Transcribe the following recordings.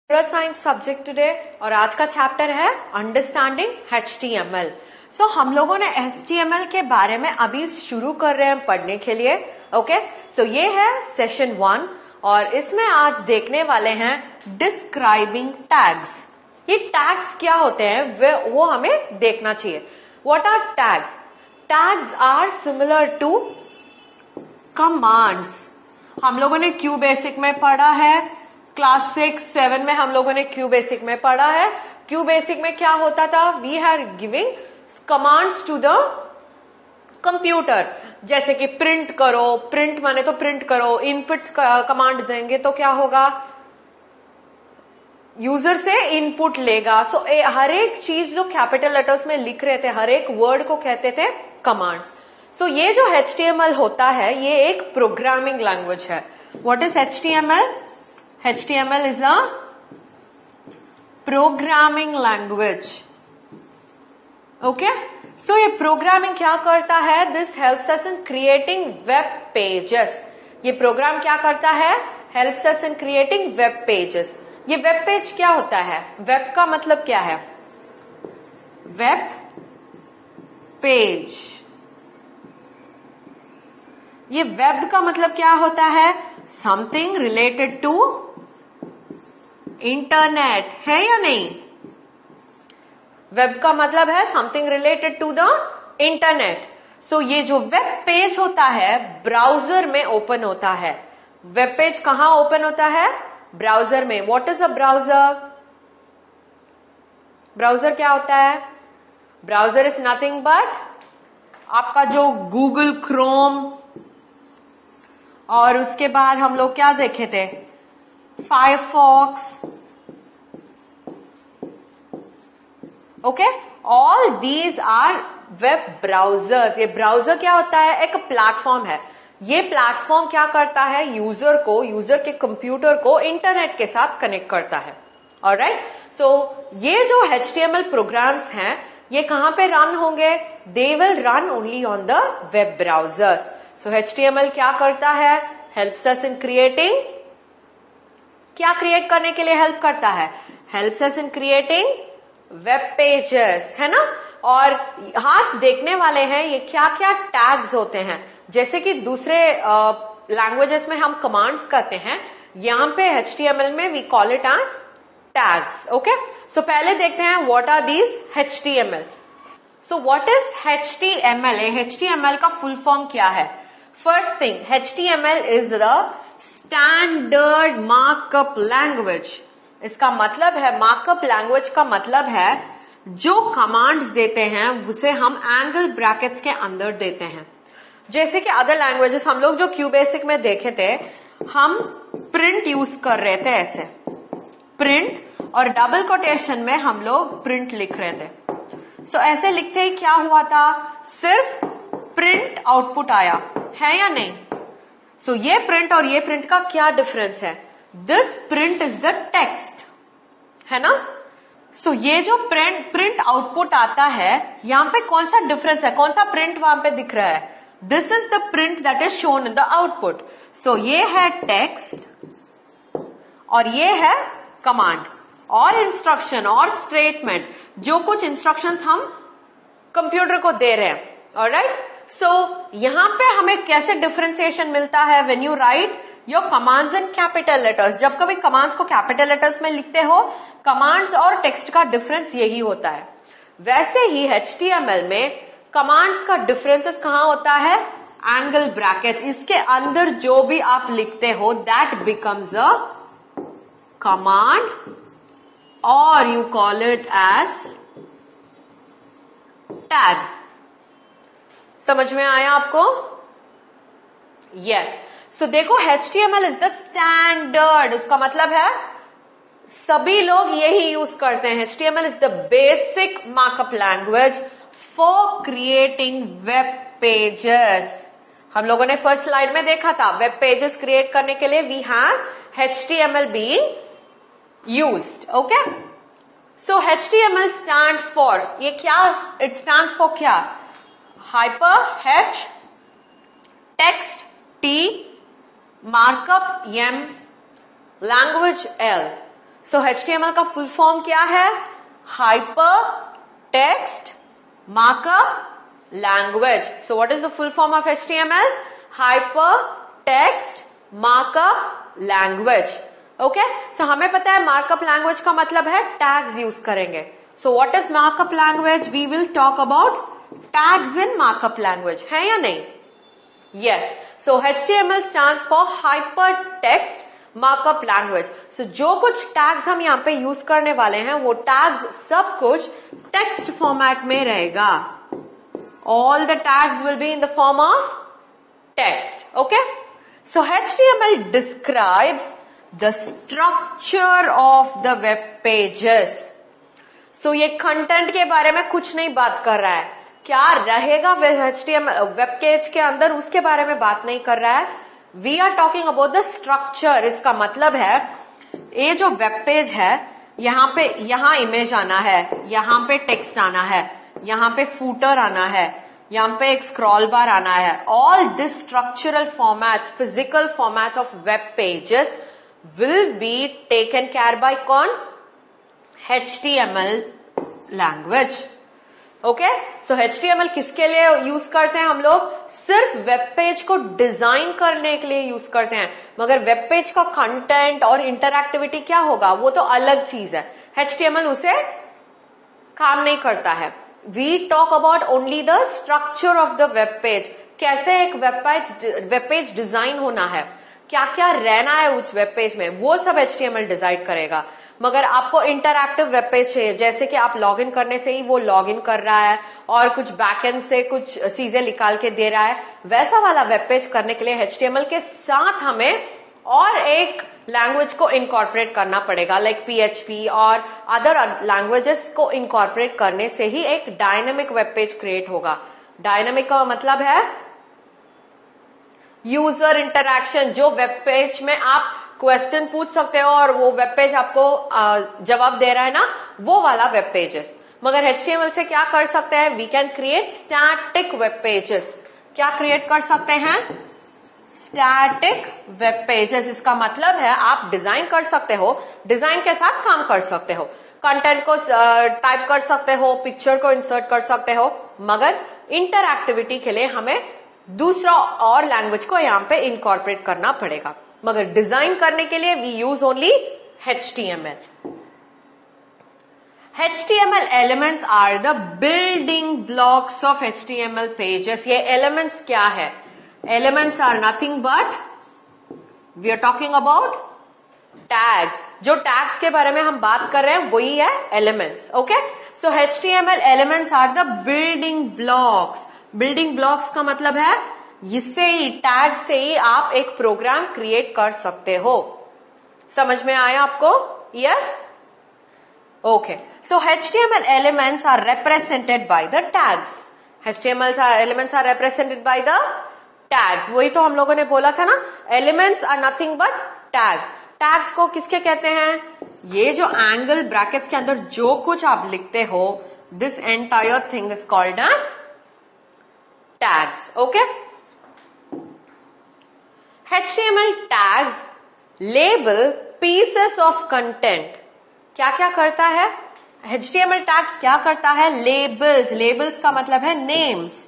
Science subject today और आज का चैप्टर है अंडरस्टैंडिंग HTML। सो हम लोगों ने HTML के बारे में अभी शुरू कर रहे हैं पढ़ने के लिए। ओके, सो ये है सेशन 1 और इसमें आज देखने वाले हैं डिस्क्राइबिंग टैग्स। ये टैग्स क्या होते हैं वो हमें देखना चाहिए। What are tags? Tags are similar to commands. हम लोगों ने क्यू बेसिक में पढ़ा है, क्लास 6, 7 में हम लोगों ने क्यू बेसिक में पढ़ा है। क्यू बेसिक में क्या होता था? We are giving commands to the computer, जैसे कि प्रिंट करो, प्रिंट माने तो प्रिंट करो, इनपुट कमांड देंगे तो क्या होगा? यूजर से इनपुट लेगा। सो हर एक चीज जो कैपिटल लेटर्स में लिख रहे थे, हर एक वर्ड को कहते थे कमांड्स। सो ये जो HTML होता है ये एक प्रोग्रामिंग लैंग्वेज है। What is HTML? HTML is a programming language. Okay? So ये प्रोग्रामिंग क्या करता है? This helps us in creating web pages. ये प्रोग्राम क्या करता है? Helps us in creating web pages. ये वेब पेज क्या होता है? वेब का मतलब क्या है? Web page. ये वेब का मतलब क्या होता है? समथिंग रिलेटेड टू इंटरनेट, है या नहीं? वेब का मतलब है something related to the internet. So ये जो वेब पेज होता है ब्राउजर में ओपन होता है। वेब पेज कहां ओपन होता है? ब्राउजर में। What is a browser? Browser क्या होता है? ब्राउजर इज नथिंग बट आपका जो गूगल क्रोम, और उसके बाद हम लोग क्या देखे थे? Firefox. Okay, all these are web browsers. ये ब्राउजर क्या होता है? एक प्लेटफॉर्म है। ये प्लेटफॉर्म क्या करता है? यूजर के कंप्यूटर को इंटरनेट के साथ कनेक्ट करता है। ऑलराइट, सो ये जो HTML प्रोग्राम्स हैं ये कहां पे रन होंगे? They will run only on the web browsers. So HTML क्या करता है? हेल्प्स अस इन क्रिएटिंग, क्या क्रिएट करने के लिए हेल्प करता है? Helps us in creating web pages, है ना। और आज देखने वाले हैं ये क्या क्या टैग्स होते हैं। जैसे कि दूसरे लैंग्वेजेस में हम कमांड्स करते हैं, यहां पे HTML में we call it as tags. Okay, so पहले देखते हैं what are these HTML। So what is HTML? HTML का फुल फॉर्म क्या है? First thing, HTML is the standard markup language. इसका मतलब है, मार्कअप लैंग्वेज का मतलब है जो कमांड्स देते हैं उसे हम एंगल ब्रैकेट्स के अंदर देते हैं। जैसे कि अदर लैंग्वेजेस हम लोग जो क्यू बेसिक में देखे थे, हम प्रिंट यूज कर रहे थे, ऐसे प्रिंट, और डबल कोटेशन में हम लोग प्रिंट लिख रहे थे। सो ऐसे लिखते ही क्या हुआ था? सिर्फ प्रिंट आउटपुट आया, है या नहीं? सो ये प्रिंट और ये प्रिंट का क्या डिफरेंस है? This print is the text, है ना। सो ये जो प्रिंट आउटपुट आता है, यहां पे कौन सा डिफरेंस है? कौन सा प्रिंट वहां पे दिख रहा है? This is the print that is shown in the output. So ये है टेक्स्ट और ये है कमांड और इंस्ट्रक्शन और स्टेटमेंट, जो कुछ इंस्ट्रक्शंस हम कंप्यूटर को दे रहे हैं। ऑलराइट, सो यहां पे हमें कैसे डिफरेंशिएशन मिलता है? When you right your commands in capital letters. जब कभी कमांड्स को कैपिटल लेटर्स में लिखते हो, कमांड्स और टेक्स्ट का डिफरेंस यही होता है। वैसे ही HTML में कमांड्स का डिफरेंसेस कहां होता है? Angle brackets. इसके अंदर जो भी आप लिखते हो दैट बिकम्स अ कमांड और you call it as tag. समझ में आया आपको? यस। सो देखो, HTML इज द स्टैंडर्ड। उसका मतलब है सभी लोग यही यूज करते हैं। HTML is the basic markup language for creating web pages. हम लोगों ने फर्स्ट स्लाइड में देखा था, वेब पेजेस क्रिएट करने के लिए we have HTML being used. Okay, so HTML stands for, ये क्या? इट स्टैंड्स फॉर क्या? Hyper H, text T, markup M, language L। So HTML का फुल फॉर्म क्या है? Hyper text markup language. So what is the full form of HTML? Hyper text markup language. Okay, so हमें पता है markup language का मतलब है tags use करेंगे. So what is markup language? We will talk about tags in markup language. है या नहीं? Yes. So HTML stands for hypertext markup language. So जो कुछ टैग्स हम यहाँ पे यूज करने वाले हैं वो टैग्स सब कुछ टेक्स्ट फॉर्मेट में रहेगा. All the tags will be in the form of text. Okay, so HTML describes the structure of the web pages. So ये कंटेंट के बारे में कुछ नहीं बात कर रहा है. क्या रहेगा HTML वेब पेज के अंदर उसके बारे में बात नहीं कर रहा है. We are talking about the structure. इसका मतलब है ये जो वेब पेज है यहाँ इमेज आना है, यहाँ पे टेक्स्ट आना है, यहाँ पे फूटर आना है, यहाँ पे एक स्क्रॉल बार आना है. All this structural formats, physical formats of web pages will be taken care by कौन? HTML language. Okay, so HTML किसके लिए यूज करते हैं हम लोग? सिर्फ वेब पेज को डिजाइन करने के लिए यूज करते हैं. मगर वेब पेज का कंटेंट और इंटरएक्टिविटी क्या होगा वो तो अलग चीज है. HTML उसे काम नहीं करता है. We talk about only the structure of the web page. कैसे एक वेब पेज डिजाइन होना है, क्या क्या रहना है उस वेब पेज में, वो सब HTML डिजाइन करेगा. मगर आपको इंटरएक्टिव वेब पेज चाहिए, जैसे कि आप लॉगिन करने से ही वो लॉगिन कर रहा है और कुछ बैकएंड से कुछ चीजें निकाल के दे रहा है, वैसा वाला वेब पेज करने के लिए HTML के साथ हमें और एक लैंग्वेज को इनकॉर्पोरेट करना पड़ेगा, लाइक PHP और अदर लैंग्वेजेस को इनकॉर्पोरेट करने से ही एक डायनेमिक वेब पेज क्रिएट होगा. डायनेमिक का मतलब है यूजर इंटरैक्शन. जो वेब पेज में आप क्वेश्चन पूछ सकते हो और वो वेब पेज आपको जवाब दे रहा है ना, वो वाला वेब पेजेस. मगर HTML से क्या कर सकते हैं? We can create static web pages. क्या क्रिएट कर सकते हैं? Static web pages. इसका मतलब है आप डिजाइन कर सकते हो, डिजाइन के साथ काम कर सकते हो, कंटेंट को टाइप कर सकते हो, पिक्चर को इंसर्ट कर सकते हो, मगर इंटरएक्टिविटी के लिए हमें दूसरा और लैंग्वेज को यहाँ पे इनकॉर्पोरेट करना पड़ेगा. मगर डिजाइन करने के लिए we use only HTML. HTML elements are the building blocks of HTML pages. ये elements क्या है? Elements are nothing but we are talking about tags. जो tags के बारे में हम बात कर रहे हैं वही है elements. Okay? So HTML elements are the building blocks. Building blocks का मतलब है इससे ही, टैग से ही आप एक प्रोग्राम क्रिएट कर सकते हो. समझ में आया आपको? Yes. Okay, so HTML elements are represented by the tags. HTML elements are represented by the tags. वही तो हम लोगों ने बोला था ना, elements are nothing but tags. Tags को किसके कहते हैं? ये जो एंगल ब्रैकेट्स के अंदर जो कुछ आप लिखते हो, this entire thing is called as tags. Okay, HTML tags label pieces of content. क्या क्या करता है? HTML tags क्या करता है? Labels. Labels का मतलब है names.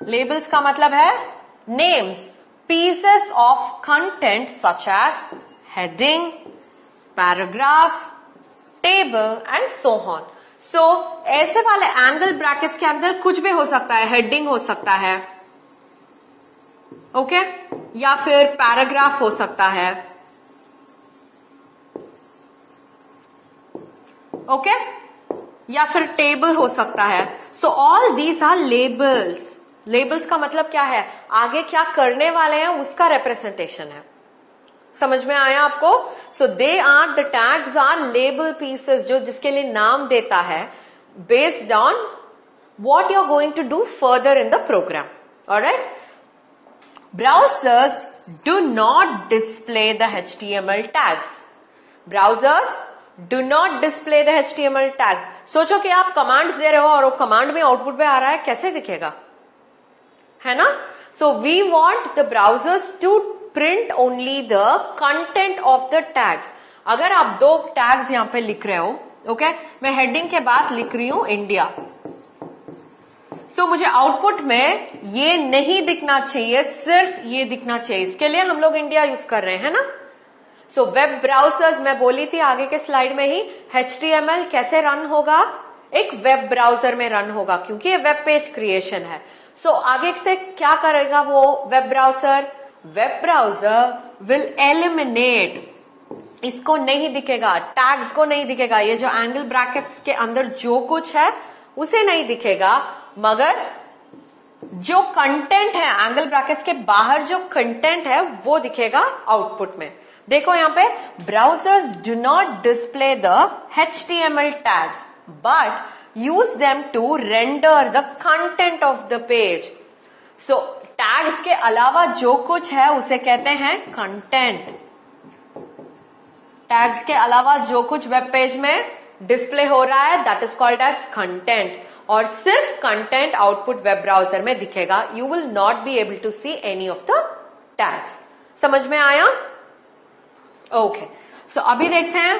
Labels का मतलब है names. Pieces of content such as heading, paragraph, table and so on. So ऐसे वाले एंगल ब्रैकेट्स के अंदर कुछ भी हो सकता है. हेडिंग हो सकता है, ओके, या फिर पैराग्राफ हो सकता है, ओके, या फिर टेबल हो सकता है. So all these are labels. Labels का मतलब क्या है? आगे क्या करने वाले हैं उसका रिप्रेजेंटेशन है. समझ में आया आपको? So they are the tags are label pieces, जो जिसके लिए नाम देता है based on what you are going to do further in the program. Alright. Browsers do not display the HTML tags. Browsers do not display the HTML tags. सोचो कि आप commands दे रहे हो और वो कमांड में आउटपुट में आ रहा है, कैसे दिखेगा? है ना? So we want the browsers to print only the content of the tags. अगर आप दो टैग्स यहां पे लिख रहे हो, ओके, मैं हेडिंग के बाद लिख रही हूं इंडिया, सो मुझे आउटपुट में ये नहीं दिखना चाहिए, सिर्फ ये दिखना चाहिए। इसके लिए हम लोग इंडिया यूज कर रहे हैं ना। सो वेब ब्राउजर्स, मैं बोली थी आगे के स्लाइड में ही, HTML कैसे रन होगा, एक वेब ब्राउजर में रन होगा, क्योंकि ये वेब पेज क्रिएशन है। सो आगे से क्या करेगा वो web browser? Web browser will eliminate, इसको नहीं दिखेगा, टैग्स को नहीं दिखेगा, ये जो एंगल ब्रैकेट्स के अंदर जो कुछ है उसे नहीं दिखेगा, मगर जो कंटेंट है एंगल ब्रैकेट्स के बाहर जो कंटेंट है वो दिखेगा आउटपुट में। देखो यहां पे, browsers do not display the HTML tags but use them to render the content of the page. So tags के अलावा जो कुछ है उसे कहते हैं कंटेंट। टैग्स के अलावा जो कुछ वेब पेज में डिस्प्ले हो रहा है that is called as content, और सिर्फ कंटेंट आउटपुट वेब ब्राउजर में दिखेगा। You will not be able to see any of the tags. समझ में आया? ओके, सो अभी देखते हैं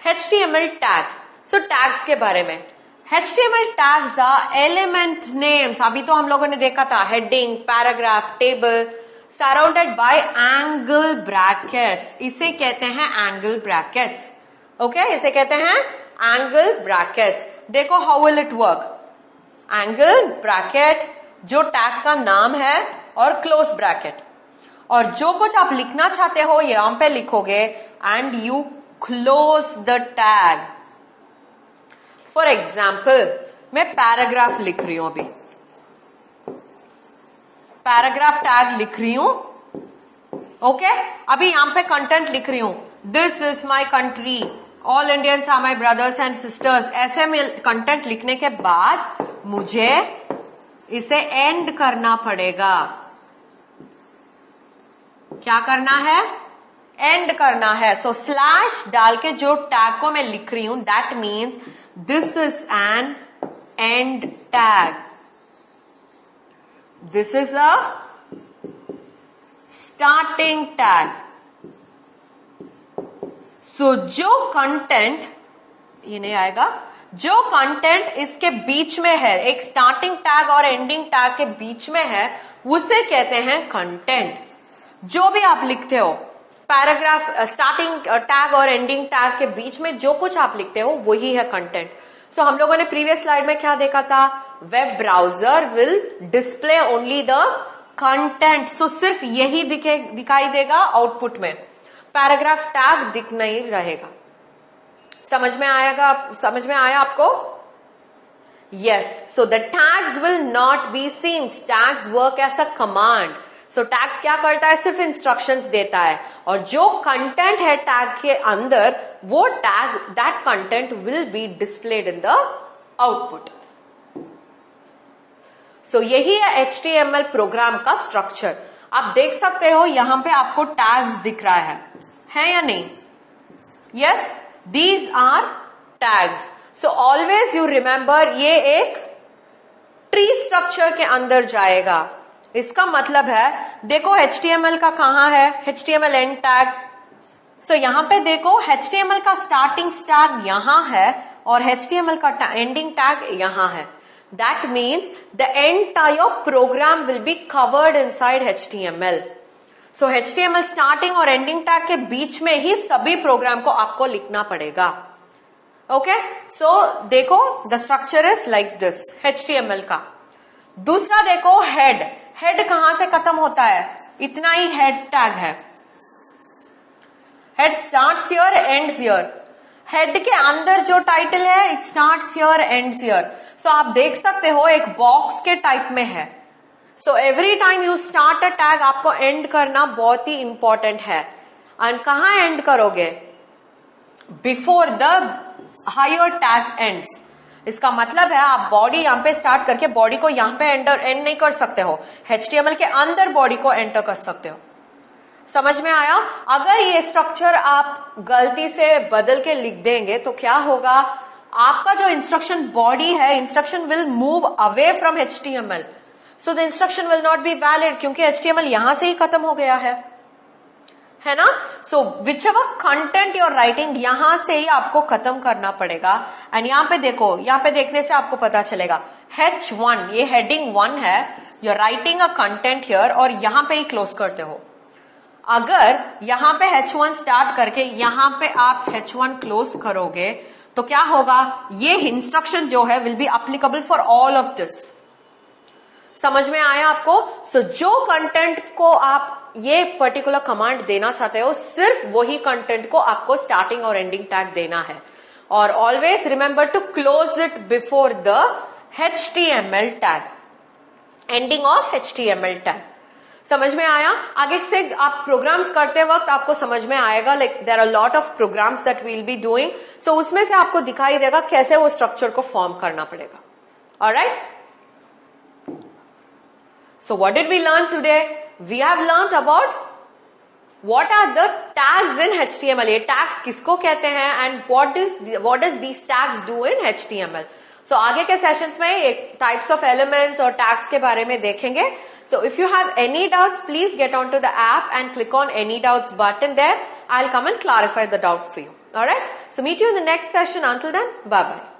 HTML टैग्स। सो टैग्स के बारे में, HTML tags are element names. अभी तो हम लोगों ने देखा था heading, paragraph, table, surrounded by angle brackets. इसे कहते हैं एंगल ब्रैकेट्स। ओके, इसे कहते हैं एंगल ब्रैकेट्स। देखो how will it work. Angle bracket जो टैग का नाम है और क्लोज ब्रैकेट, और जो कुछ आप लिखना चाहते हो यहां पे लिखोगे and you close the tag. For example मैं पैराग्राफ लिख रही हूं, अभी पैराग्राफ टैग लिख रही हूं। ओके, अभी यहां पे कंटेंट लिख रही हूं, this is my country, all Indians are my brothers and sisters. ऐसे में कंटेंट लिखने के बाद मुझे इसे एंड करना पड़ेगा। क्या करना है? एंड करना है। सो स्लैश डाल के जो टैग को मैं लिख रही हूं that means this is an end tag, this is a starting tag. So जो कंटेंट, ये नहीं आएगा, जो कंटेंट इसके बीच में है, एक स्टार्टिंग टैग और एंडिंग टैग के बीच में है, उसे कहते हैं कंटेंट। जो भी आप लिखते हो पैराग्राफ, स्टार्टिंग टैग और एंडिंग टैग के बीच में जो कुछ आप लिखते हो वही है कंटेंट। सो हम लोगों ने प्रीवियस स्लाइड में क्या देखा था? Web browser will display only the content. So सिर्फ यही दिखाई देगा आउटपुट में, पैराग्राफ टैग दिख नहीं रहेगा। समझ में आएगा? समझ में आया आपको? Yes. So the tags will not be seen, tags work as a command. So tags क्या करता है? सिर्फ इंस्ट्रक्शंस देता है, और जो कंटेंट है टैग के अंदर वो tag, that content will be displayed in the output. So यही है HTML प्रोग्राम का स्ट्रक्चर। आप देख सकते हो यहां पे आपको टैग्स दिख रहा है या नहीं? Yes, these are tags. So always you remember, ये एक ट्री स्ट्रक्चर के अंदर जाएगा। इसका मतलब है, देखो HTML का कहां है? HTML and tag. सो यहां पे देखो HTML का स्टार्टिंग टैग यहां है और HTML का एंडिंग टैग यहां है। That means the entire program will be covered inside HTML. So HTML starting और ending tag के बीच में ही सभी प्रोग्राम को आपको लिखना पड़ेगा। Okay? So देखो the structure is like this, HTML का। दूसरा देखो head. Head कहां से खत्म होता है? इतना ही head tag है। Head starts here, ends here. Head के अंदर जो टाइटल है it starts here, ends here. So आप देख सकते हो एक बॉक्स के टाइप में है। So every time you start a tag आपको एंड करना बहुत ही इंपॉर्टेंट है। एंड कहां एंड करोगे? Before the higher tag ends. इसका मतलब है आप बॉडी यहां पे स्टार्ट करके बॉडी को यहां पे एंड नहीं कर सकते हो, HTML के अंदर बॉडी को एंटर कर सकते हो। समझ में आया? अगर ये स्ट्रक्चर आप गलती से बदल के लिख देंगे तो क्या होगा? आपका जो इंस्ट्रक्शन बॉडी है, instruction will move away from HTML, so the instruction will not be valid, क्योंकि HTML यहां से ही खत्म हो गया है। है ना। So whichever content your writing, यहां से ही आपको खत्म करना पड़ेगा। एंड यहाँ पे देखो, यहाँ पे देखने से आपको पता चलेगा H1 ये हेडिंग 1 है, you are writing a content here और यहां पे ही क्लोज करते हो। अगर यहां पे H1 स्टार्ट करके यहां पे आप H1 क्लोज करोगे तो क्या होगा, ये इंस्ट्रक्शन जो है will be applicable for all of this. समझ में आया आपको? सो जो कंटेंट को आप ये पर्टिकुलर कमांड देना चाहते हो, सिर्फ वही कंटेंट को आपको स्टार्टिंग और एंडिंग टैग देना है। और always remember to close it before the HTML tag, ending of HTML tag. समझ में आया? आगे से आप प्रोग्राम्स करते वक्त आपको समझ में आएगा, like there are lot of programs that will be doing, so उसमें से आपको दिखाई देगा कैसे वो स्ट्रक्चर को फॉर्म करना पड़ेगा। Alright, so what did we learn today? We have learned about what are the tags in HTML. ये tags किसको कहते हैं and what does these tags do in HTML? So आगे के सेशंस में ये types of elements और tags के बारे में देखेंगे। So if you have any doubts, please get onto the app and click on any doubts button there. I'll come and clarify the doubt for you. Alright? So meet you in the next session. Until then, bye bye.